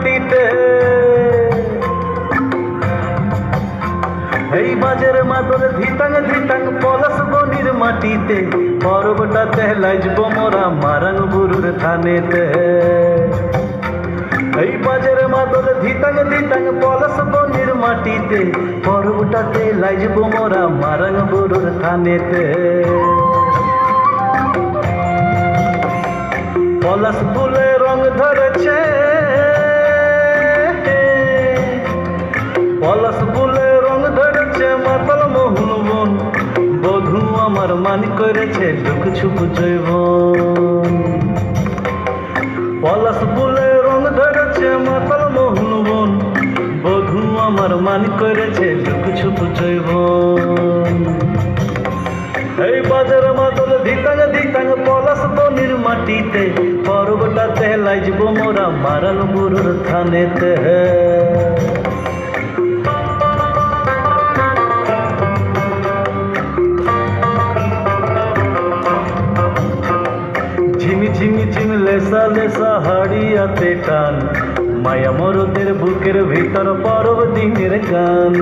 মাটিতে। এই বাজের মাদল ধিতাং ধিতাং পলাশ বনির মাটিতে, পর্বটাতে লাইজব মোরা মারাং বুরুর থানেতে। এই বাজের মাদল ধিতাং ধিতাং পলাশ বনির মাটিতে, পর্বটাতে লাইজব মোরা মারাং বুরুর থানেতে। পলাশ ফুলে রং ধরেছে, পলাশ ফুলে রং ধরেছে মাতাল মোহন বন, বধূ আমার মান করেছে লুক ছুপ জৈবন। পলাশ ফুলে রং ধরেছে মাতাল মোহন বন, বধূ আমার মান করেছে লুক ছুপ জৈবন। এই বাজার মাদল ধিতাং ধিতাং পলাশ বনির মাটিতে, পর্বটাতে লাইজব মোরা মারাং বুরুর থানেতে। ঝিমি ঝিমি ঝিম লেসা লেসা হাড়িয়াতে টান, মায়া মরদের বুকের ভিতর পরব দিনের গান।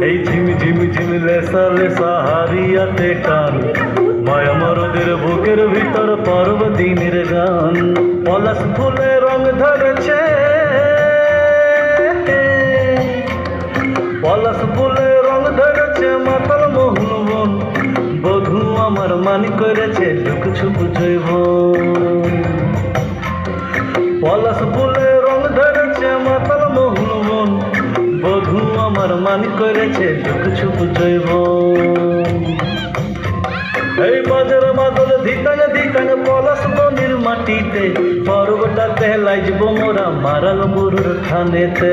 এই ঝিমি ঝিমি ঝিম লেসা লেসা হাড়িয়াতে টান, মায়া মরদের বুকের ভিতর পরব দিনের গান। পলাশ ফুলে রং ধরেছে, পলাশ ফুলে রং ধরেছে মাতাল মোহন বন, বধূ আমার মান করেছে লুক ছুপ জৈবন। পলাশ ফুলে রং ধরেছে মাতাল মোহন বন, বধূ আমার মান করেছে লুক ছুপ জৈবন। এই বাজার মাদল ধিতাং ধিতাং পলাশ বনির মাটিতে, পর্বটাতে লাইজব মোরা মারাং বুরুর থানেতে।